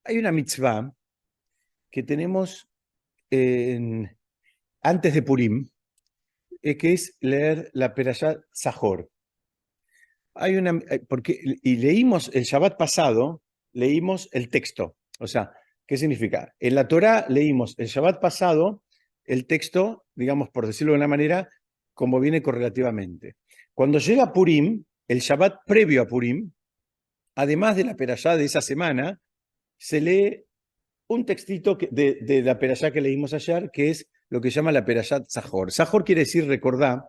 Hay una mitzvah que tenemos antes de Purim, que es leer la Perashá Zahor. Y leímos el Shabbat pasado, leímos el texto. O sea, ¿qué significa? En la Torá leímos el Shabbat pasado el texto, digamos, por decirlo de una manera, como viene correlativamente. Cuando llega Purim, el Shabbat previo a Purim, además de la Perashá de esa semana, se lee un textito de la perashá que leímos ayer, que es lo que llama la perashá Zahor. Zahor quiere decir recordar,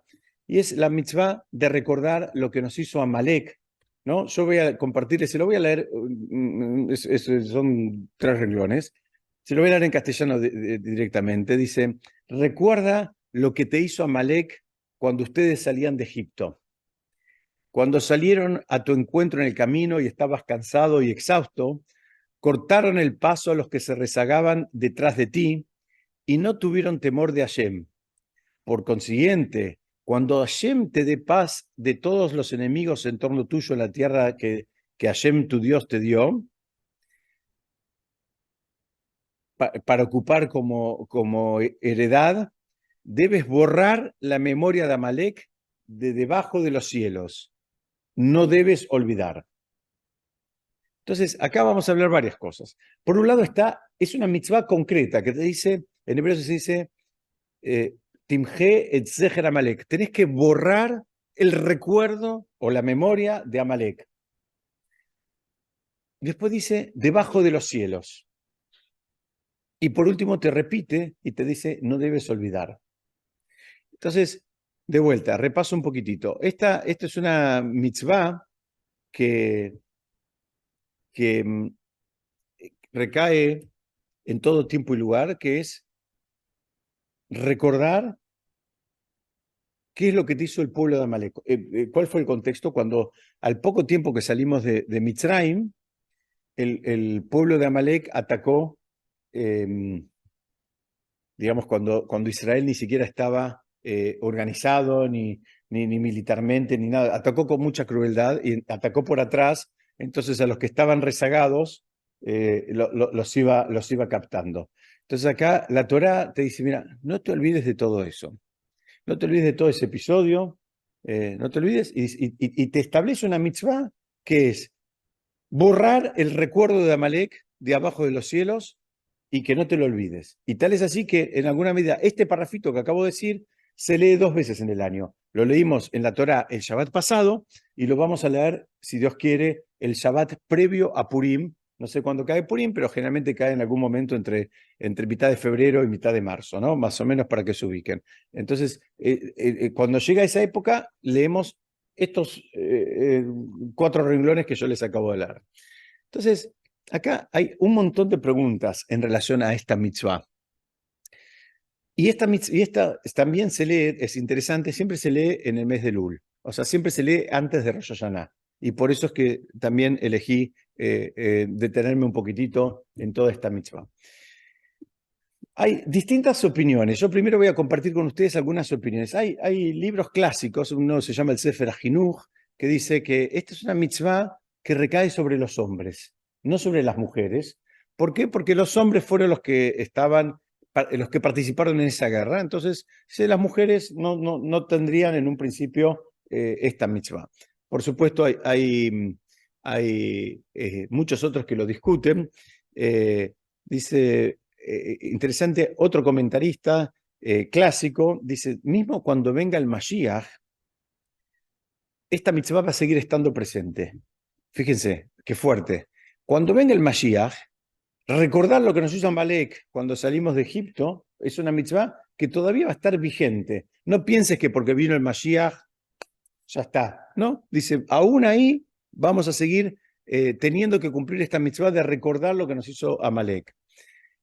y es la mitzvah de recordar lo que nos hizo Amalek, ¿no? Yo voy a compartir, se lo voy a leer, son 3 renglones, se lo voy a leer en castellano directamente. Dice, recuerda lo que te hizo Amalek cuando ustedes salían de Egipto. Cuando salieron a tu encuentro en el camino y estabas cansado y exhausto, cortaron el paso a los que se rezagaban detrás de ti y no tuvieron temor de Hashem. Por consiguiente, cuando Hashem te dé paz de todos los enemigos en torno tuyo en la tierra que Hashem tu Dios te dio, para ocupar como heredad, debes borrar la memoria de Amalek de debajo de los cielos. No debes olvidar. Entonces, acá vamos a hablar varias cosas. Por un lado es una mitzvah concreta que te dice, en hebreo se dice, Timje et zecher Amalek. Tenés que borrar el recuerdo o la memoria de Amalek. Después dice, debajo de los cielos. Y por último te repite y te dice, no debes olvidar. Entonces, de vuelta, repaso un poquitito. Esta es una mitzvah que recae en todo tiempo y lugar, que es recordar qué es lo que te hizo el pueblo de Amalek. ¿Cuál fue el contexto? Cuando al poco tiempo que salimos de Mitzrayim, el pueblo de Amalek atacó, digamos, cuando Israel ni siquiera estaba organizado, ni militarmente, ni nada. Atacó con mucha crueldad y atacó por atrás. Entonces a los que estaban rezagados los iba captando. Entonces acá la Torá te dice, mira, no te olvides de todo eso. No te olvides de todo ese episodio, no te olvides, y te establece una mitzvah que es borrar el recuerdo de Amalek de abajo de los cielos y que no te lo olvides. Y tal es así que, en alguna medida, este parrafito que acabo de decir se lee 2 veces en el año. Lo leímos en la Torá el Shabbat pasado y lo vamos a leer, si Dios quiere, el Shabbat previo a Purim. No sé cuándo cae Purim, pero generalmente cae en algún momento entre mitad de febrero y mitad de marzo, ¿no? Más o menos para que se ubiquen. Entonces, cuando llega esa época, leemos estos 4 renglones que yo les acabo de leer. Entonces, acá hay un montón de preguntas en relación a esta mitzvah. Y esta también se lee, es interesante, siempre se lee en el mes de Lul. O sea, siempre se lee antes de Rosh Hashanah. Y por eso es que también elegí detenerme un poquitito en toda esta mitzvah. Hay distintas opiniones. Yo primero voy a compartir con ustedes algunas opiniones. Hay libros clásicos, uno se llama el Sefer HaChinuch, que dice que esta es una mitzvah que recae sobre los hombres, no sobre las mujeres. ¿Por qué? Porque los hombres fueron los que participaron en esa guerra. Entonces, las mujeres no tendrían en un principio esta mitzvah. Por supuesto, hay muchos otros que lo discuten. Dice... interesante, otro comentarista clásico dice, mismo cuando venga el Mashiach, esta mitzvah va a seguir estando presente. Fíjense, qué fuerte. Cuando venga el Mashiach, recordar lo que nos hizo Amalek cuando salimos de Egipto es una mitzvah que todavía va a estar vigente. No pienses que porque vino el Mashiach ya está, ¿no? Dice, aún ahí vamos a seguir teniendo que cumplir esta mitzvah de recordar lo que nos hizo Amalek.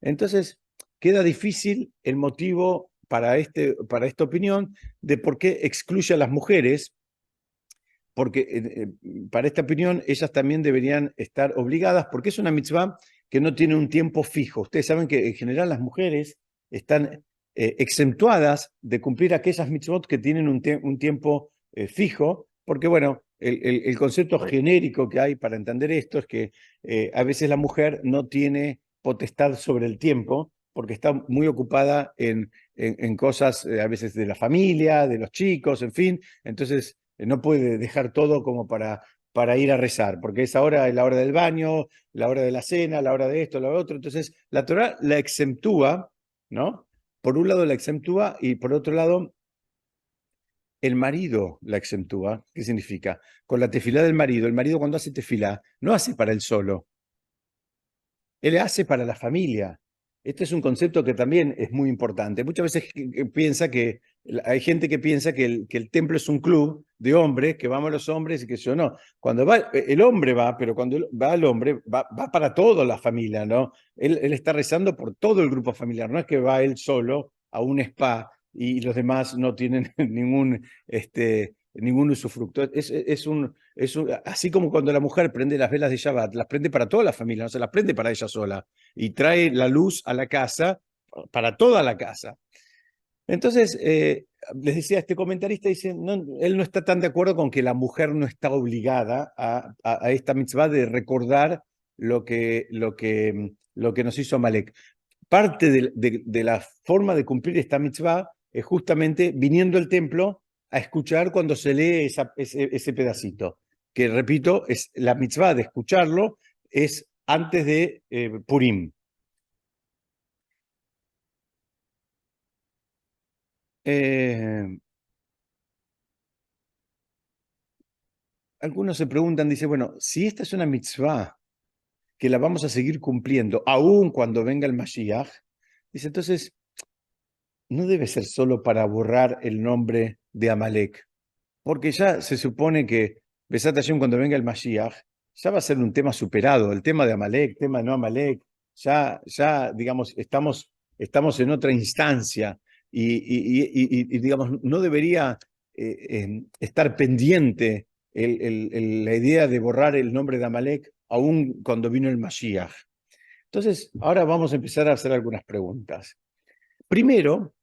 Entonces, queda difícil el motivo para esta opinión de por qué excluye a las mujeres, porque para esta opinión ellas también deberían estar obligadas, porque es una mitzvah que no tiene un tiempo fijo. Ustedes saben que en general las mujeres están exentuadas de cumplir aquellas mitzvot que tienen un tiempo fijo, porque bueno, el concepto genérico que hay para entender esto es que a veces la mujer no tiene potestad sobre el tiempo porque está muy ocupada en cosas a veces de la familia, de los chicos, en fin. Entonces no puede dejar todo como para ir a rezar, porque esa hora es la hora del baño, la hora de la cena, la hora de esto, la otro. Entonces la Torá la exentúa, ¿no? Por un lado la exentúa y por otro lado el marido la exentúa. ¿Qué significa? Con la tefilá del marido, el marido cuando hace tefilá no hace para él solo, él hace para la familia. Este es un concepto que también es muy importante. Muchas veces hay gente que piensa que el templo es un club de hombres, que vamos los hombres y que yo no. Cuando va, el hombre va, pero cuando va el hombre, va para toda la familia, ¿no? Él está rezando por todo el grupo familiar, no es que va él solo a un spa y los demás no tienen ningún usufructo. Así como cuando la mujer prende las velas de Shabbat, las prende para toda la familia, no se las prende para ella sola. Y trae la luz a la casa para toda la casa. Entonces, les decía, este comentarista dice, no, él no está tan de acuerdo con que la mujer no está obligada a esta mitzvah de recordar lo que nos hizo Amalek. Parte de la forma de cumplir esta mitzvah es justamente viniendo al templo a escuchar cuando se lee ese pedacito, que repito, es la mitzvah de escucharlo, es antes de Purim. Algunos se preguntan, dice, bueno, si esta es una mitzvah que la vamos a seguir cumpliendo, aún cuando venga el Mashiach, dice, entonces, no debe ser solo para borrar el nombre de Amalek, porque ya se supone que Besat Hashem cuando venga el Mashiach, ya va a ser un tema superado, el tema de Amalek, tema de no Amalek, ya digamos, estamos en otra instancia y digamos, no debería estar pendiente la idea de borrar el nombre de Amalek aún cuando vino el Mashiach. Entonces, ahora vamos a empezar a hacer algunas preguntas. Primero,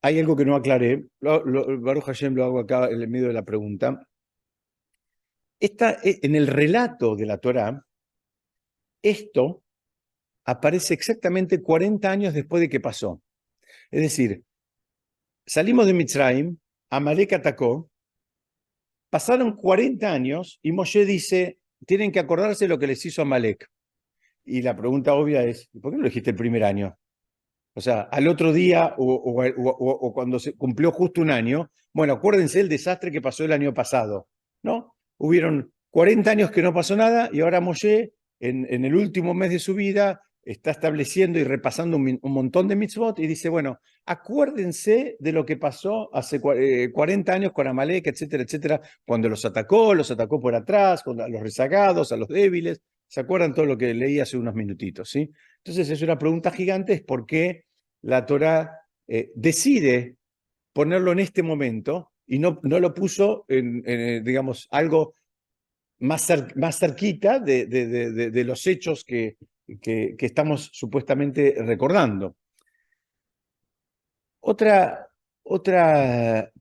hay algo que no aclaré, Baruch Hashem lo hago acá en el medio de la pregunta. En el relato de la Torá, esto aparece exactamente 40 años después de que pasó. Es decir, salimos de Mitzrayim, Amalek atacó, pasaron 40 años y Moshe dice, tienen que acordarse lo que les hizo Amalek. Y la pregunta obvia es, ¿por qué no lo dijiste el primer año? O sea, al otro día o cuando se cumplió justo un año, bueno, acuérdense el desastre que pasó el año pasado, ¿no? Hubieron 40 años que no pasó nada y ahora Moshe, en el último mes de su vida, está estableciendo y repasando un montón de mitzvot y dice, bueno, acuérdense de lo que pasó hace 40 años con Amalek, etcétera, etcétera, cuando los atacó por atrás, a los rezagados, a los débiles. ¿Se acuerdan todo lo que leí hace unos minutitos, sí? Entonces es una pregunta gigante, es por qué la Torá decide ponerlo en este momento y no lo puso digamos, algo más cerquita de los hechos que estamos supuestamente recordando. Otra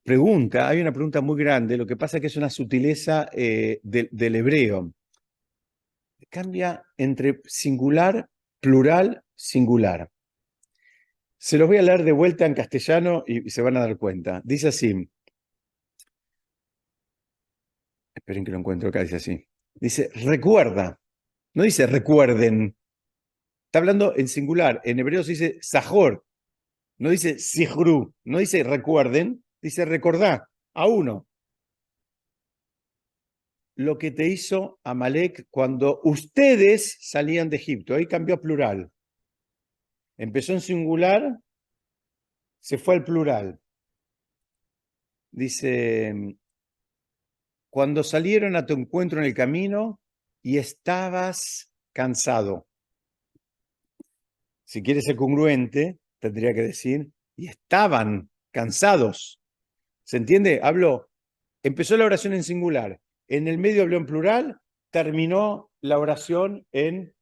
pregunta, hay una pregunta muy grande, lo que pasa es que es una sutileza del hebreo. Cambia entre singular, plural, singular. Se los voy a leer de vuelta en castellano y se van a dar cuenta. Dice así, esperen que lo encuentro acá, dice así. Dice, recuerda, no dice recuerden, está hablando en singular, en hebreo se dice sahor, no dice sihru, no dice recuerden, dice recordá a uno. Lo que te hizo Amalek cuando ustedes salían de Egipto, ahí cambió a plural. Empezó en singular, se fue al plural. Dice, cuando salieron a tu encuentro en el camino y estabas cansado. Si quieres ser congruente, tendría que decir, y estaban cansados. ¿Se entiende? Empezó la oración en singular, en el medio habló en plural, terminó la oración en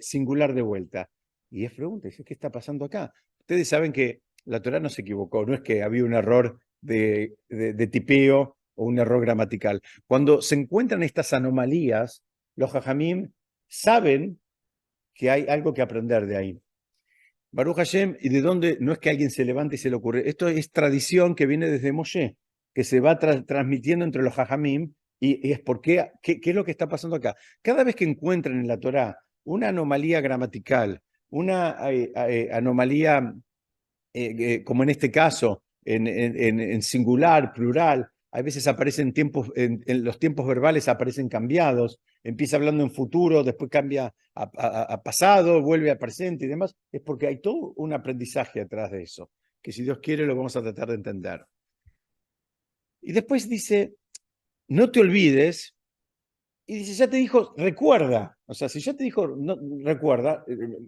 singular de vuelta. Y es pregunta, ¿qué está pasando acá? Ustedes saben que la Torá no se equivocó, no es que había un error de tipeo o un error gramatical. Cuando se encuentran estas anomalías, los jajamim saben que hay algo que aprender de ahí. Baruch Hashem, ¿y de dónde? No es que alguien se levante y se le ocurre. Esto es tradición que viene desde Moshe, que se va transmitiendo entre los jajamim, y es porque, ¿qué es lo que está pasando acá? Cada vez que encuentran en la Torá una anomalía gramatical, una anomalía, como en este caso, en singular, plural, a veces aparecen tiempos, en los tiempos verbales aparecen cambiados, empieza hablando en futuro, después cambia a pasado, vuelve a presente y demás, es porque hay todo un aprendizaje atrás de eso, que si Dios quiere lo vamos a tratar de entender. Y después dice, no te olvides, y dice, ya te dijo, recuerda. O sea, si ya te dijo, no, recuerda,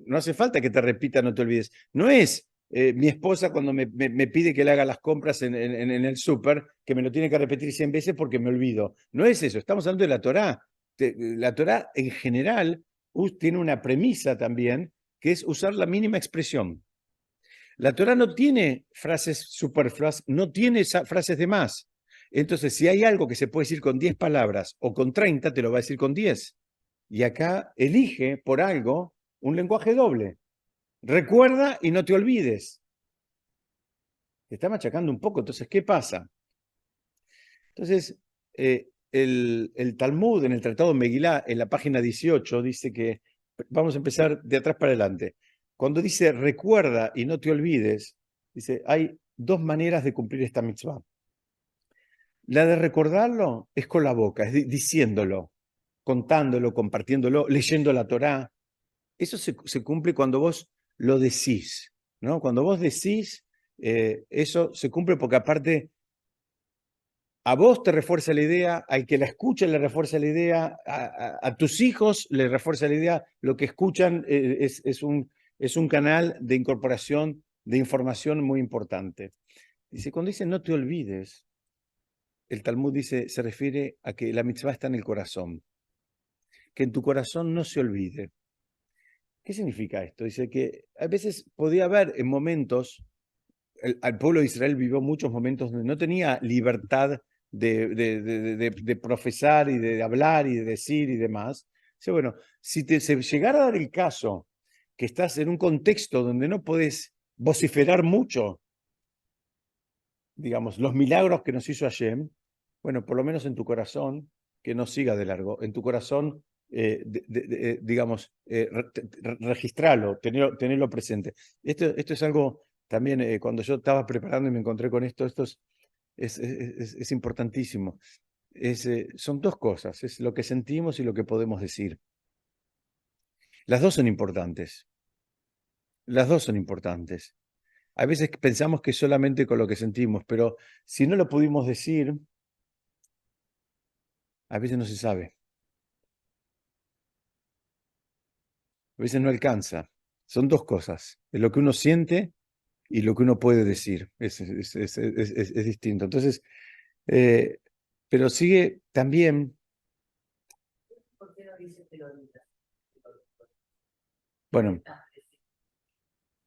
no hace falta que te repita, no te olvides. No es mi esposa cuando me pide que le haga las compras en el súper, que me lo tiene que repetir 100 veces porque me olvido. No es eso, estamos hablando de la Torá. La Torá en general tiene una premisa también, que es usar la mínima expresión. La Torá no tiene frases superfluas, no tiene frases de más. Entonces, si hay algo que se puede decir con 10 palabras o con 30, te lo va a decir con 10. Y acá elige por algo un lenguaje doble. Recuerda y no te olvides. Te está machacando un poco, entonces, ¿qué pasa? Entonces, el Talmud, en el Tratado de Megilá, en la página 18, dice que, vamos a empezar de atrás para adelante. Cuando dice recuerda y no te olvides, dice, hay dos maneras de cumplir esta mitzvah. La de recordarlo es con la boca, es diciéndolo, contándolo, compartiéndolo, leyendo la Torá. Eso se cumple cuando vos lo decís, ¿no? Cuando vos decís, eso se cumple porque aparte a vos te refuerza la idea, al que la escucha le refuerza la idea, a tus hijos le refuerza la idea, lo que escuchan es un canal de incorporación de información muy importante. Dice, cuando dice no te olvides, el Talmud dice, se refiere a que la mitzvah está en el corazón, que en tu corazón no se olvide. ¿Qué significa esto? Dice que a veces podía haber en momentos, al pueblo de Israel vivió muchos momentos donde no tenía libertad de profesar y de hablar y de decir y demás. Dice, bueno, si se llegara a dar el caso que estás en un contexto donde no podés vociferar mucho, digamos, los milagros que nos hizo Hashem, bueno, por lo menos en tu corazón, que no siga de largo, en tu corazón, digamos, registrarlo, tenerlo presente. Esto es algo también, cuando yo estaba preparando y me encontré con esto es importantísimo. Son dos cosas, es lo que sentimos y lo que podemos decir. Las dos son importantes. Las dos son importantes. A veces pensamos que solamente con lo que sentimos, pero si no lo pudimos decir, a veces no se sabe. A veces no alcanza. Son dos cosas. Es lo que uno siente y lo que uno puede decir. Es distinto. Entonces, pero sigue también. ¿Por qué no dice peronita? Bueno,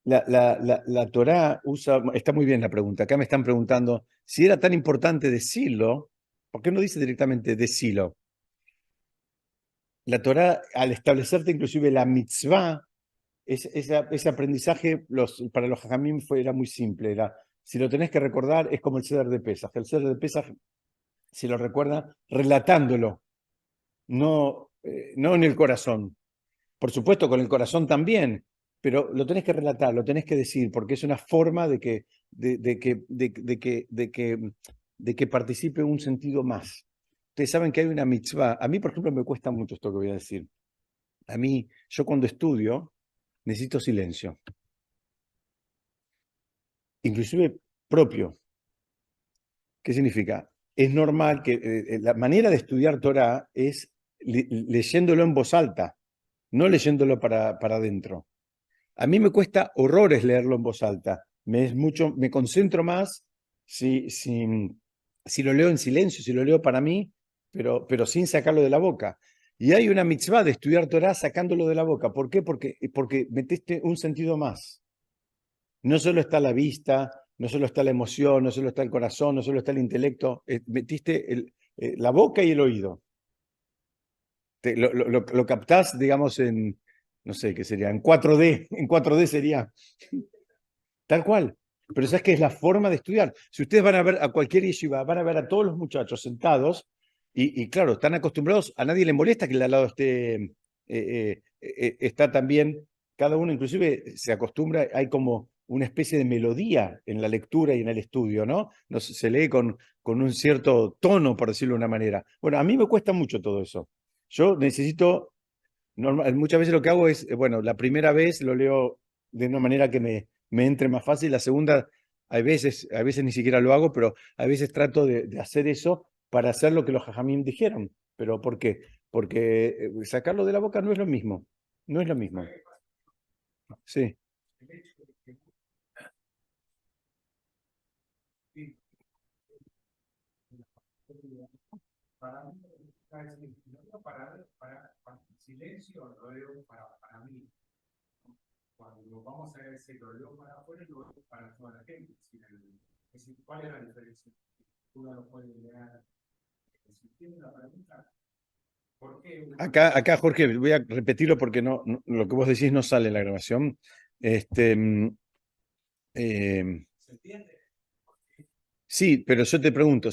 la Torá usa, está muy bien la pregunta. Acá me están preguntando si era tan importante decirlo, ¿por qué no dice directamente decirlo? La Torá, al establecerte inclusive la mitzvah, ese aprendizaje para los jajamim era muy simple. Si lo tenés que recordar, es como el Seder de Pesaj. El Seder de Pesaj, si lo recuerda, relatándolo, no en el corazón. Por supuesto, con el corazón también, pero lo tenés que relatar, lo tenés que decir, porque es una forma de que participe un sentido más. Ustedes saben que hay una mitzvah. A mí, por ejemplo, me cuesta mucho esto que voy a decir. A mí, yo cuando estudio, necesito silencio, inclusive propio. ¿Qué significa? Es normal que la manera de estudiar Torah es leyéndolo en voz alta, no leyéndolo para adentro. A mí me cuesta horrores leerlo en voz alta. Me concentro más si lo leo en silencio, si lo leo para mí, pero sin sacarlo de la boca. Y hay una mitzvah de estudiar Torah sacándolo de la boca. ¿Por qué? Porque metiste un sentido más. No solo está la vista, no solo está la emoción, no solo está el corazón, no solo está el intelecto, metiste la boca y el oído. Lo captás, digamos, no sé qué sería, en 4D, en 4D sería tal cual. Pero sabes que es la forma de estudiar. Si ustedes van a ver a cualquier yeshiva, van a ver a todos los muchachos sentados y claro, están acostumbrados, a nadie le molesta que el de al lado está también, cada uno inclusive se acostumbra, hay como una especie de melodía en la lectura y en el estudio, ¿no? Se lee con un cierto tono, por decirlo de una manera. Bueno, a mí me cuesta mucho todo eso. Yo necesito, muchas veces lo que hago es, bueno, la primera vez lo leo de una manera que me entre más fácil, la segunda, a veces ni siquiera lo hago, pero a veces trato de hacer eso para hacer lo que los jajamim dijeron. ¿Pero por qué? Porque sacarlo de la boca no es lo mismo, no es lo mismo. Sí. Para mí, para silencio, lo leo para mí. Cuando vamos a ese lo leo para afuera, lo leo para toda la gente. Es decir, ¿cuál es la diferencia? Uno lo puede leer. Si tiene la pregunta, ¿por qué? Acá, Jorge, voy a repetirlo porque lo que vos decís no sale en la grabación. ¿Se entiende? Sí, pero yo te pregunto,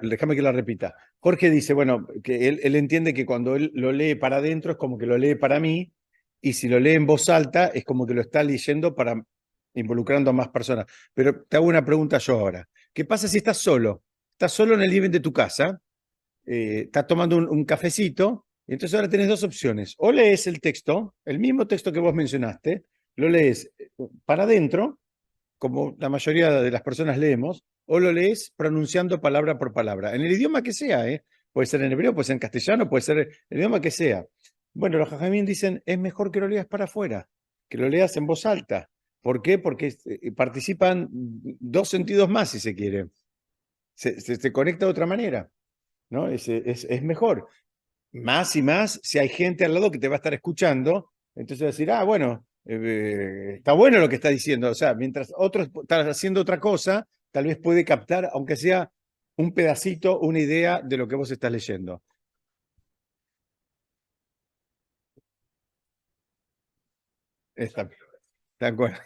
déjame que la repita. Jorge dice, bueno, que él entiende que cuando él lo lee para adentro es como que lo lee para mí, y si lo lee en voz alta es como que lo está leyendo para involucrando a más personas. Pero te hago una pregunta yo ahora. ¿Qué pasa si estás solo? Estás solo en el living de tu casa, estás tomando un cafecito, y entonces ahora tienes dos opciones. O lees el texto, el mismo texto que vos mencionaste, lo lees para adentro, como la mayoría de las personas leemos, o lo lees pronunciando palabra por palabra, en el idioma que sea, ¿eh? Puede ser en hebreo, puede ser en castellano, puede ser el idioma que sea. Bueno, los jajamín dicen, es mejor que lo leas para afuera, que lo leas en voz alta. ¿Por qué? Porque participan dos sentidos más, si se quiere. Se conecta de otra manera, ¿no? Es mejor. Más y más, si hay gente al lado que te va a estar escuchando, entonces va a decir, ah, bueno, está bueno lo que está diciendo. O sea, mientras otros están haciendo otra cosa, tal vez puede captar, aunque sea un pedacito, una idea de lo que vos estás leyendo. Está acuerdo.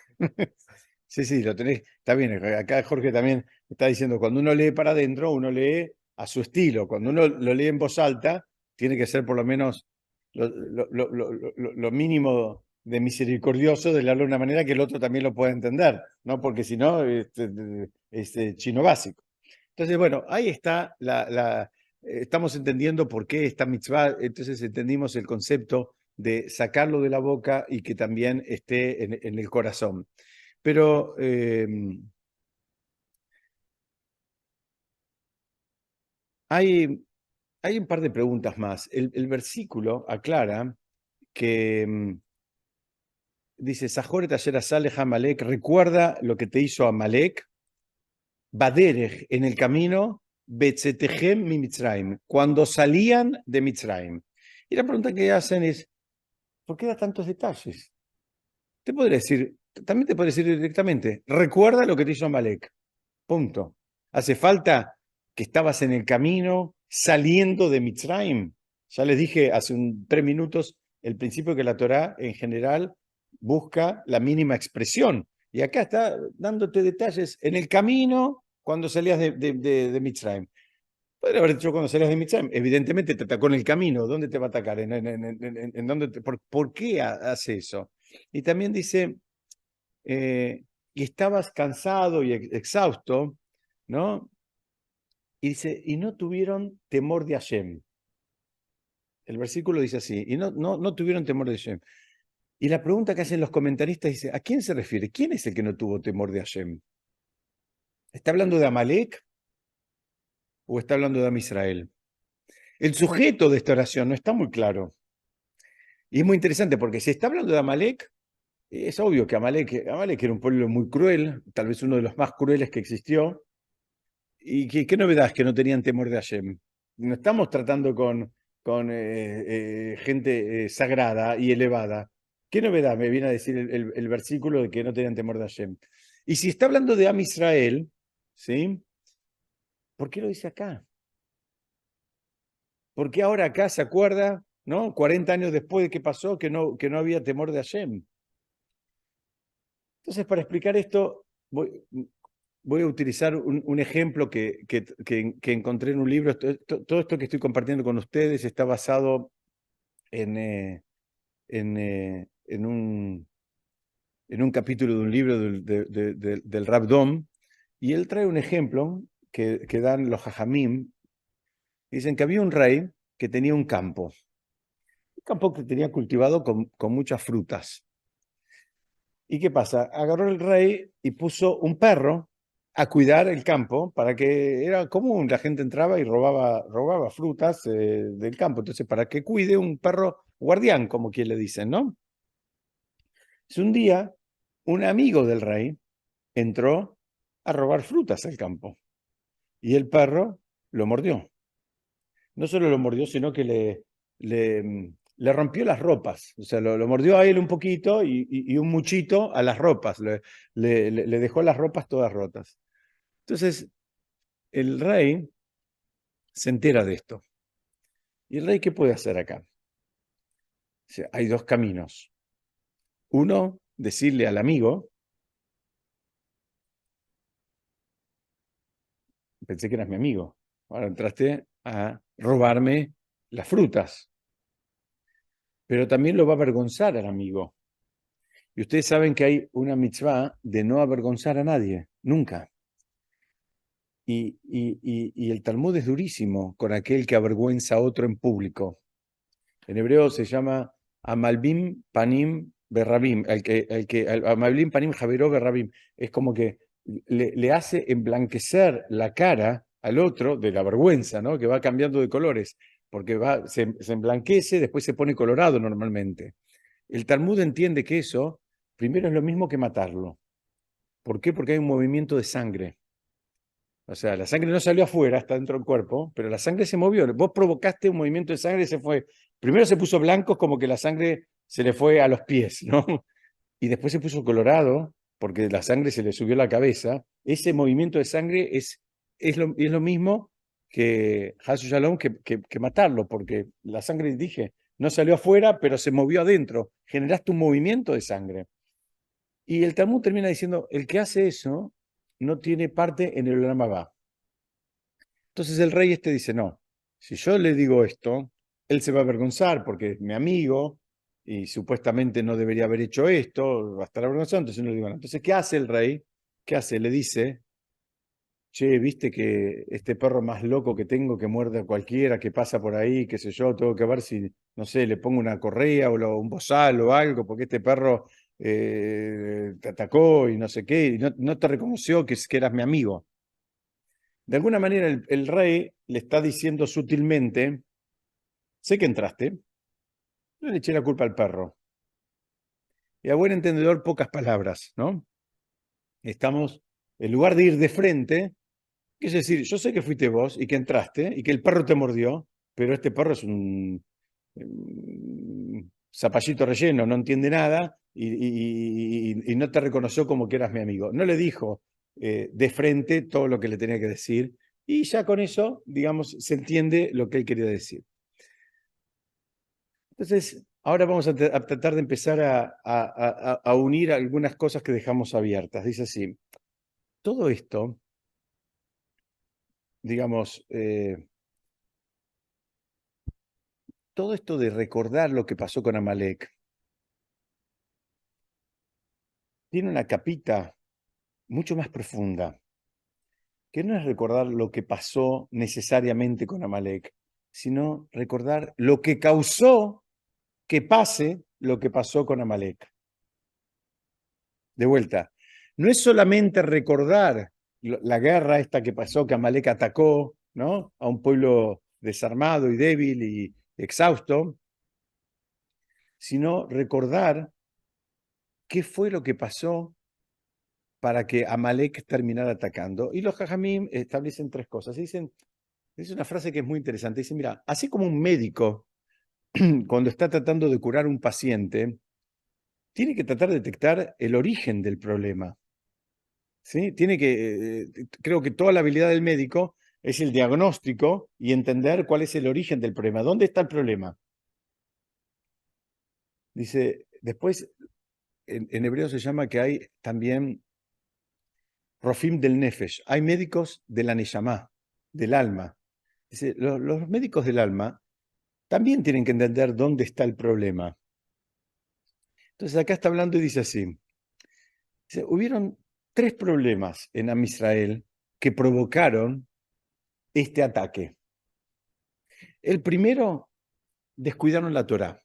Sí, sí, lo tenés. Está bien. Acá Jorge también está diciendo, cuando uno lee para adentro, uno lee a su estilo. Cuando uno lo lee en voz alta, tiene que ser por lo menos lo mínimo de misericordioso de leerlo de una manera que el otro también lo pueda entender, ¿no? Porque si no, es chino básico. Entonces, bueno, ahí está estamos entendiendo por qué esta mitzvah, entonces entendimos el concepto de sacarlo de la boca y que también esté en el corazón. Pero hay un par de preguntas más. El versículo aclara que dice, Sajoret ayer sale Amalek, recuerda lo que te hizo Amalek, Baderech, en el camino, Betzetehem mi Mitzrayim, cuando salían de Mitzrayim. Y la pregunta que hacen es, ¿por qué da tantos detalles? También te podría decir directamente, recuerda lo que te hizo Amalek. Punto. Hace falta que estabas en el camino saliendo de Mitzrayim. Ya les dije hace 3 minutos el principio que la Torá en general busca la mínima expresión. Y acá está dándote detalles en el camino cuando salías de Mitzrayim. Podría haber dicho cuando salías de Mitzrayim. Evidentemente te atacó en el camino. ¿Dónde te va a atacar? ¿En dónde por qué hace eso? Y también dice, y estabas cansado y exhausto, ¿no? Y dice, y no tuvieron temor de Hashem. El versículo dice así, y no tuvieron temor de Hashem. Y la pregunta que hacen los comentaristas dice, ¿a quién se refiere? ¿Quién es el que no tuvo temor de Hashem? ¿Está hablando de Amalek o está hablando de Am Israel? El sujeto de esta oración no está muy claro. Y es muy interesante porque si está hablando de Amalek, es obvio que Amalek era un pueblo muy cruel, tal vez uno de los más crueles que existió. ¿Y qué novedad es que no tenían temor de Hashem? No estamos tratando con gente sagrada y elevada. ¿Qué novedad me viene a decir el versículo de que no tenían temor de Hashem? Y si está hablando de Am Israel, ¿sí? ¿Por qué lo dice acá? ¿Por qué ahora acá se acuerda, ¿no? 40 años después de que pasó, que no había temor de Hashem? Entonces, para explicar esto, voy a utilizar un ejemplo que encontré en un libro. Todo esto que estoy compartiendo con ustedes está basado en un capítulo de un libro del Rav Dom, y él trae un ejemplo que dan los Jajamim. Dicen que había un rey que tenía un campo que tenía cultivado con muchas frutas. ¿Y qué pasa? Agarró el rey y puso un perro a cuidar el campo, para que era común, la gente entraba y robaba frutas del campo. Entonces, para que cuide un perro guardián, como quien le dicen, ¿no? Es un día, un amigo del rey entró a robar frutas al campo y el perro lo mordió. No solo lo mordió, sino que le rompió las ropas. O sea, lo mordió a él un poquito y un muchito a las ropas. Le dejó las ropas todas rotas. Entonces, el rey se entera de esto. ¿Y el rey qué puede hacer acá? O sea, hay dos caminos. Uno, decirle al amigo: pensé que eras mi amigo, ahora entraste a robarme las frutas. Pero también lo va a avergonzar al amigo. Y ustedes saben que hay una mitzvah de no avergonzar a nadie, nunca. Y el Talmud es durísimo con aquel que avergüenza a otro en público. En hebreo se llama Amalbim Panim Berrabim, Amalbim Panim Javeró Berrabim. Es como que le hace emblanquecer la cara al otro de la vergüenza, ¿no? Que va cambiando de colores, porque se emblanquece, después se pone colorado normalmente. El Talmud entiende que eso, primero, es lo mismo que matarlo. ¿Por qué? Porque hay un movimiento de sangre. O sea, la sangre no salió afuera, está dentro del cuerpo, pero la sangre se movió. Vos provocaste un movimiento de sangre y se fue. Primero se puso blanco, como que la sangre se le fue a los pies, ¿no? Y después se puso colorado, porque la sangre se le subió a la cabeza. Ese movimiento de sangre es lo mismo que Hasu Shalom, que matarlo, porque la sangre, dije, no salió afuera, pero se movió adentro. Generaste un movimiento de sangre. Y el Talmud termina diciendo: el que hace eso no tiene parte en el Olam Abba. Entonces el rey dice: no, si yo le digo esto, él se va a avergonzar porque es mi amigo y supuestamente no debería haber hecho esto, va a estar avergonzado, entonces no le digo nada. Entonces, ¿qué hace el rey? ¿Qué hace? Le dice: che, viste que este perro más loco que tengo, que muerde a cualquiera que pasa por ahí, qué sé yo, tengo que ver si, no sé, le pongo una correa o un bozal o algo, porque este perro te atacó y no sé qué, y no te reconoció que eras mi amigo. De alguna manera el rey le está diciendo sutilmente: sé que entraste, no le eché la culpa al perro. Y a buen entendedor, pocas palabras, ¿no? Estamos, en lugar de ir de frente, es decir, yo sé que fuiste vos y que entraste y que el perro te mordió, pero este perro es un zapallito relleno, no entiende nada y no te reconoció como que eras mi amigo. No le dijo de frente todo lo que le tenía que decir, y ya con eso, digamos, se entiende lo que él quería decir. Entonces, ahora vamos a tratar de empezar a unir algunas cosas que dejamos abiertas. Dice así: todo esto, digamos, todo esto de recordar lo que pasó con Amalek, tiene una capita mucho más profunda, que no es recordar lo que pasó necesariamente con Amalek, sino recordar lo que causó que pase lo que pasó con Amalek. De vuelta, no es solamente recordar la guerra esta que pasó, que Amalek atacó, ¿no?, a un pueblo desarmado y débil y exhausto, sino recordar qué fue lo que pasó para que Amalek terminara atacando. Y los Jajamim establecen tres cosas. Dicen, es una frase que es muy interesante. Dicen: mira, así como un médico, cuando está tratando de curar un paciente, tiene que tratar de detectar el origen del problema. ¿sí? Tiene que, creo que toda la habilidad del médico es el diagnóstico y entender cuál es el origen del problema. ¿Dónde está el problema? Dice, después, en hebreo se llama que hay también Rofim del Nefesh. Hay médicos de la Neyamá, del alma. Dice, los médicos del alma también tienen que entender dónde está el problema. Entonces acá está hablando y dice así. Dice, hubieron 3 problemas en Am Israel que provocaron este ataque. El primero, descuidaron la Torá.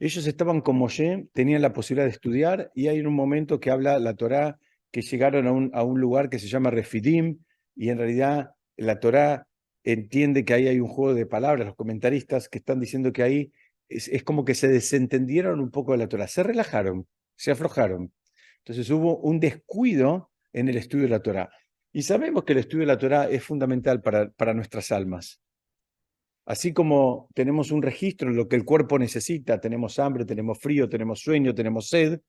Ellos estaban con Moshe, tenían la posibilidad de estudiar y hay un momento que habla la Torá que llegaron a un lugar que se llama Refidim y en realidad la Torá entiende que ahí hay un juego de palabras, los comentaristas que están diciendo que ahí es como que se desentendieron un poco de la Torá, se relajaron, se aflojaron. Entonces hubo un descuido en el estudio de la Torá. Y sabemos que el estudio de la Torá es fundamental para nuestras almas. Así como tenemos un registro de lo que el cuerpo necesita, tenemos hambre, tenemos frío, tenemos sueño, tenemos sed,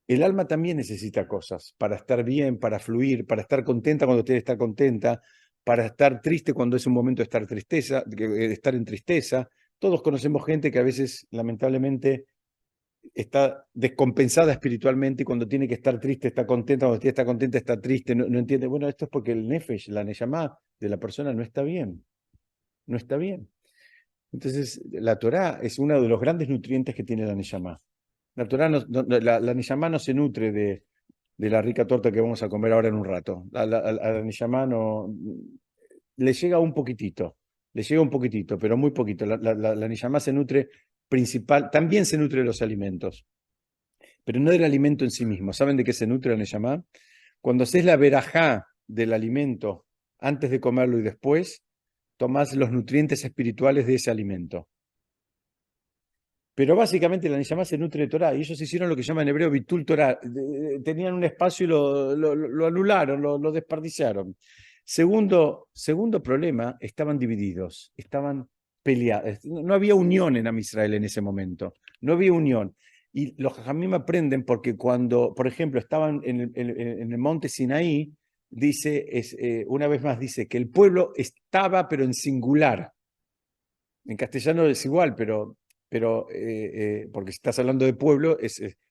el alma también necesita cosas para estar bien, para fluir, para estar contenta cuando tiene que estar contenta, para estar triste cuando es un momento de estar en tristeza. Todos conocemos gente que a veces, lamentablemente, está descompensada espiritualmente y cuando tiene que estar triste está contenta, cuando tiene que estar contenta está triste, no entiende. Bueno, esto es porque el nefesh, la neyamá de la persona no está bien. No está bien. Entonces, la Torá es uno de los grandes nutrientes que tiene la Neyamá. La Torá la Neyamá no se nutre de la rica torta que vamos a comer ahora en un rato. A la Neyamá no, le llega un poquitito, pero muy poquito. La Neyamá se nutre también se nutre de los alimentos, pero no del alimento en sí mismo. ¿Saben de qué se nutre la Neyamá? Cuando haces la verajá del alimento antes de comerlo y después, tomás los nutrientes espirituales de ese alimento. Pero básicamente la Neyamá se nutre de Torah y ellos hicieron lo que llaman en hebreo Bitul Torah. Tenían un espacio y lo anularon, lo desperdiciaron. Segundo problema, estaban divididos, estaban peleados. No había unión en Am Israel en ese momento, no había unión. Y los Jajamim aprenden porque cuando, por ejemplo, estaban en el monte Sinaí, dice, una vez más dice que el pueblo estaba pero en singular. En castellano es igual, pero porque si estás hablando de pueblo,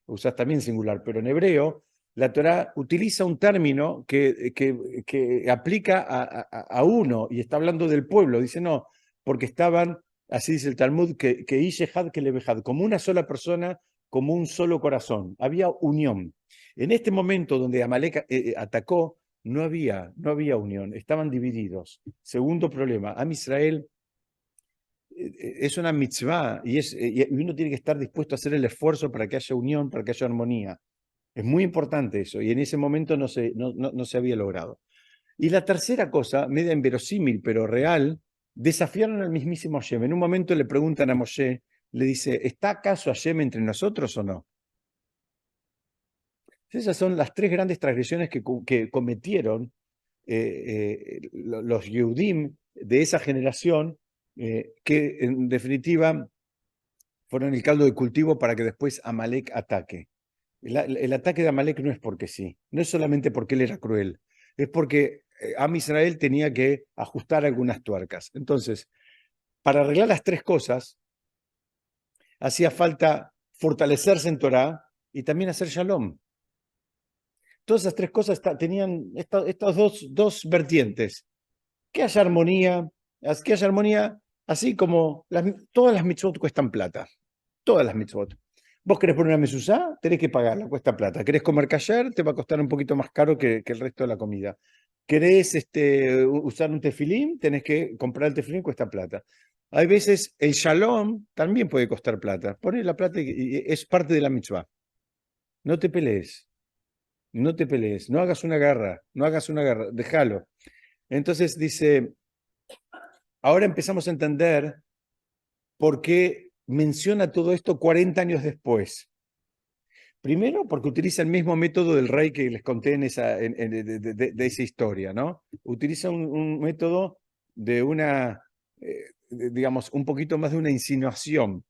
usas también singular, pero en hebreo la Torá utiliza un término que aplica a uno y está hablando del pueblo. Dice no, porque estaban, así dice el Talmud, que Ishehad que Levejad, como una sola persona, como un solo corazón. Había unión. En este momento donde Amalek atacó, no había unión, estaban divididos. Segundo problema, Am Israel es una mitzvah y uno tiene que estar dispuesto a hacer el esfuerzo para que haya unión, para que haya armonía. Es muy importante eso y en ese momento no se había logrado. Y la tercera cosa, media inverosímil pero real, desafiaron al mismísimo Hashem. En un momento le preguntan a Moshe, le dice, ¿está acaso Hashem entre nosotros o no? Esas son las 3 grandes transgresiones que cometieron los Yehudim de esa generación, que en definitiva fueron el caldo de cultivo para que después Amalek ataque. El ataque de Amalek no es porque sí, no es solamente porque él era cruel, es porque Am Israel tenía que ajustar algunas tuercas. Entonces, para arreglar las 3 cosas, hacía falta fortalecerse en Torah y también hacer shalom. Todas esas 3 cosas tenían estas dos vertientes. Que haya armonía, así como todas las mitzvot cuestan plata. Todas las mitzvot. Vos querés poner una mezuzá, tenés que pagarla, cuesta plata. Querés comer kasher, te va a costar un poquito más caro que el resto de la comida. Querés usar un tefilín, tenés que comprar el tefilín, cuesta plata. Hay veces el shalom también puede costar plata. Poné la plata y es parte de la mitzvah. No te pelees. No te pelees. No hagas una guerra. Déjalo. Entonces dice, ahora empezamos a entender por qué menciona todo esto 40 años después. Primero, porque utiliza el mismo método del rey que les conté de esa historia, ¿no? Utiliza un método de digamos, un poquito más de una insinuación.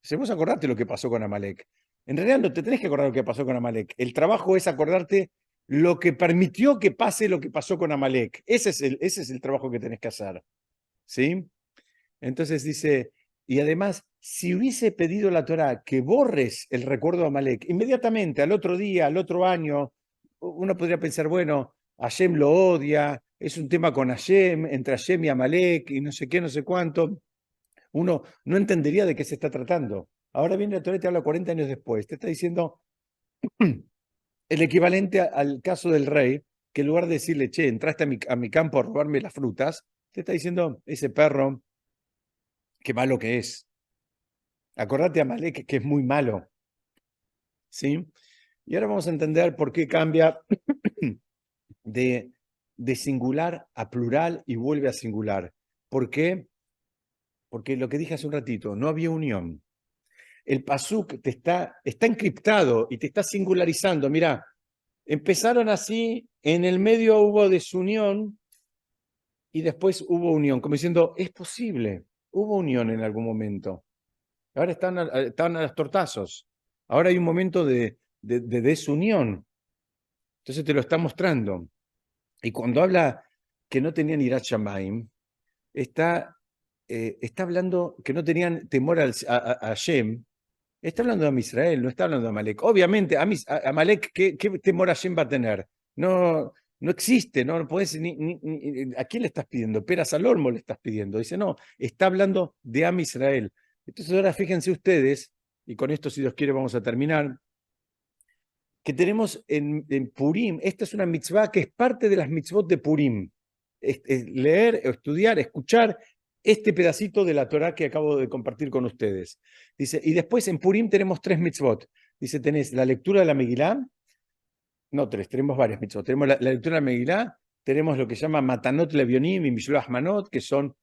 Si vos acordate lo que pasó con Amalek. En realidad no te tenés que acordar lo que pasó con Amalek. El trabajo es acordarte lo que permitió que pase lo que pasó con Amalek. Ese es el trabajo que tenés que hacer. ¿Sí? Entonces dice, y además, si hubiese pedido la Torá que borres el recuerdo de Amalek, inmediatamente, al otro día, al otro año, uno podría pensar, bueno, Hashem lo odia, es un tema con Hashem, entre Hashem y Amalek, y no sé qué, no sé cuánto. Uno no entendería de qué se está tratando. Ahora viene la Torá y te habla 40 años después, te está diciendo el equivalente al caso del rey, que en lugar de decirle, che, entraste a mi campo a robarme las frutas, te está diciendo, ese perro, qué malo que es. Acordate a Amalek que es muy malo. ¿Sí? Y ahora vamos a entender por qué cambia de singular a plural y vuelve a singular. ¿Por qué? Porque lo que dije hace un ratito, no había unión. El pasuk está encriptado y te está singularizando. Mirá, empezaron así, en el medio hubo desunión y después hubo unión, como diciendo, es posible, hubo unión en algún momento. Ahora están a los tortazos. Ahora hay un momento de desunión. Entonces te lo está mostrando. Y cuando habla que no tenían Irat Shamayim, está hablando que no tenían temor a Hashem. Está hablando de Israel, no está hablando de Amalek. Obviamente, Amalek, ¿qué temor a Hashem va a tener? No, no existe, no puedes ¿a quién le estás pidiendo? Peras al olmo le estás pidiendo. Dice, no, está hablando de Israel. Entonces ahora fíjense ustedes, y con esto si Dios quiere vamos a terminar, que tenemos en Purim, esta es una mitzvah que es parte de las mitzvot de Purim. Es leer, estudiar, escuchar este pedacito de la Torá que acabo de compartir con ustedes. Dice, y después en Purim tenemos 3 mitzvot. Dice, tenés la lectura de la Megilá, no 3, tenemos varias mitzvot. Tenemos la lectura de la Megilá, tenemos lo que se llama Matanot Levionim y Mishloach Manot, que son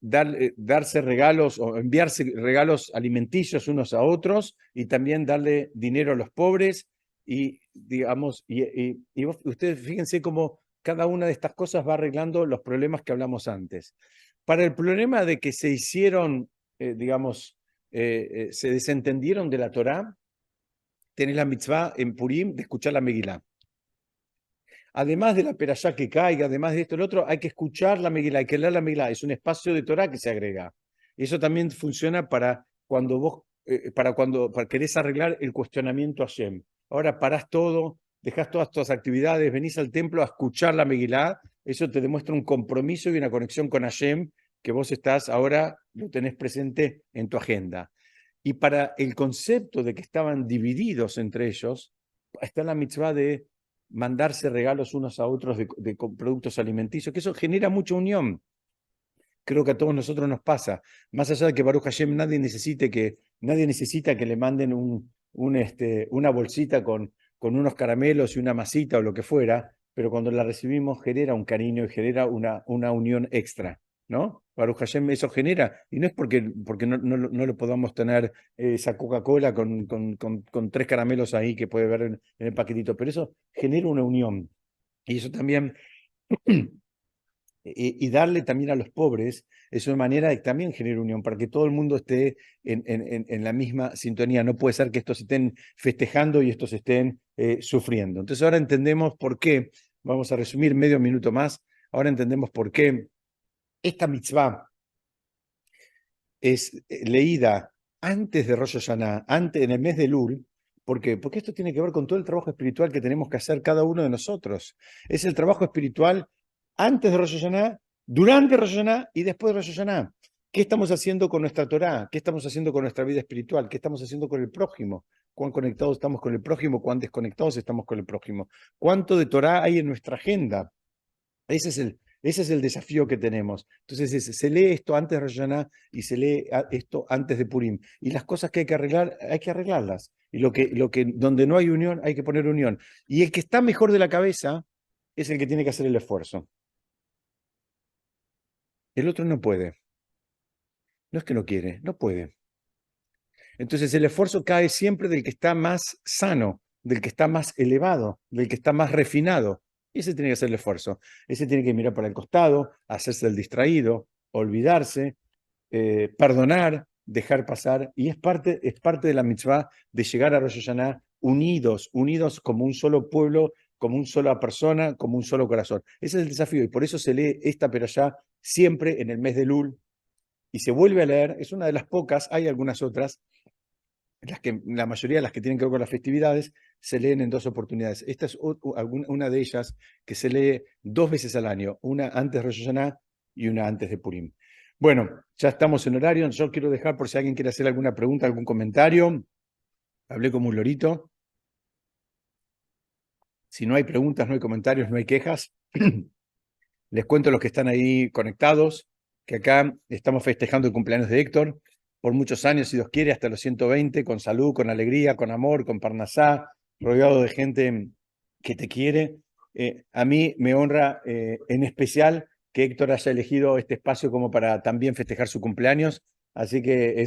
darse regalos o enviarse regalos alimenticios unos a otros y también darle dinero a los pobres y digamos, y ustedes fíjense cómo cada una de estas cosas va arreglando los problemas que hablamos antes. Para el problema de que se hicieron, se desentendieron de la Torá, tenés la mitzvah en Purim de escuchar la Megilá. Además de la perashá que caiga, además de esto y lo otro, hay que escuchar la Megilá, hay que leer la Megilá. Es un espacio de Torah que se agrega. Y eso también funciona para cuando vos, para querés arreglar el cuestionamiento a Hashem. Ahora parás todo, dejás todas tus actividades, venís al templo a escuchar la Megilá. Eso te demuestra un compromiso y una conexión con Hashem que vos ahora lo tenés presente en tu agenda. Y para el concepto de que estaban divididos entre ellos, está la mitzvah de mandarse regalos unos a otros de productos alimenticios, que eso genera mucha unión. Creo que a todos nosotros nos pasa. Más allá de que Baruch Hashem nadie necesita que le manden una bolsita con unos caramelos y una masita o lo que fuera, pero cuando la recibimos genera un cariño y genera una unión extra, ¿no? Baruch Hashem eso genera, y no es porque no lo podamos tener esa Coca-Cola con 3 caramelos ahí que puede ver en el paquetito, pero eso genera una unión. Y eso también, y darle también a los pobres, es una manera de que también genere unión, para que todo el mundo esté en la misma sintonía. No puede ser que estos estén festejando y estos estén sufriendo. Entonces ahora entendemos por qué, vamos a resumir medio minuto más, ahora entendemos por qué esta mitzvah es leída antes de Rosh Hashanah, en el mes de Elul. ¿Por qué? Porque esto tiene que ver con todo el trabajo espiritual que tenemos que hacer cada uno de nosotros. Es el trabajo espiritual antes de Rosh Hashanah, durante Rosh Hashanah y después de Rosh Hashanah. ¿Qué estamos haciendo con nuestra Torá? ¿Qué estamos haciendo con nuestra vida espiritual? ¿Qué estamos haciendo con el prójimo? ¿Cuán conectados estamos con el prójimo? ¿Cuán desconectados estamos con el prójimo? ¿Cuánto de Torá hay en nuestra agenda? Ese es el desafío que tenemos. Entonces, se lee esto antes de Rosh Hashanah y se lee esto antes de Purim. Y las cosas que hay que arreglar, hay que arreglarlas. Y donde no hay unión, hay que poner unión. Y el que está mejor de la cabeza es el que tiene que hacer el esfuerzo. El otro no puede. No es que no quiere, no puede. Entonces, el esfuerzo cae siempre del que está más sano, del que está más elevado, del que está más refinado. Y ese tiene que hacer el esfuerzo. Ese tiene que mirar para el costado, hacerse el distraído, olvidarse, perdonar, dejar pasar, y es parte de la mitzvah de llegar a Rosh Hashanah unidos como un solo pueblo, como una sola persona, como un solo corazón. Ese es el desafío, y por eso se lee esta perashá siempre en el mes de Elul, y se vuelve a leer, es una de las pocas, hay algunas otras, la mayoría de las que tienen que ver con las festividades, se leen en 2 oportunidades. Esta es una de ellas que se lee 2 veces al año, una antes de Rosh Hashanah y una antes de Purim. Bueno, ya estamos en horario, yo quiero dejar por si alguien quiere hacer alguna pregunta, algún comentario. Hablé como un lorito. Si no hay preguntas, no hay comentarios, no hay quejas. Les cuento a los que están ahí conectados que acá estamos festejando el cumpleaños de Héctor por muchos años, si Dios quiere, hasta los 120, con salud, con alegría, con amor, con parnasá, rodeado de gente que te quiere. A mí me honra en especial que Héctor haya elegido este espacio como para también festejar su cumpleaños, así que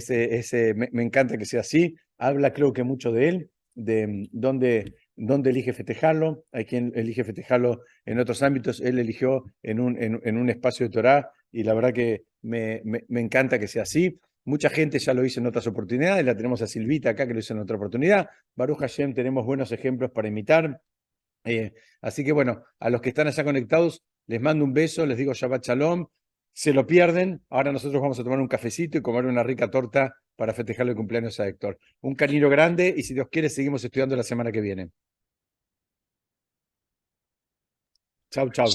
me encanta que sea así. Habla creo que mucho de él, de dónde elige festejarlo. Hay quien elige festejarlo en otros ámbitos, él eligió en un espacio de Torá, y la verdad que me encanta que sea así. Mucha gente ya lo hizo en otras oportunidades, la tenemos a Silvita acá que lo hizo en otra oportunidad. Baruch Hashem, tenemos buenos ejemplos para imitar. Así que bueno, a los que están allá conectados, les mando un beso, les digo Shabbat Shalom. Se lo pierden, ahora nosotros vamos a tomar un cafecito y comer una rica torta para festejarle el cumpleaños a Héctor. Un cariño grande, y si Dios quiere seguimos estudiando la semana que viene. Chau, chau.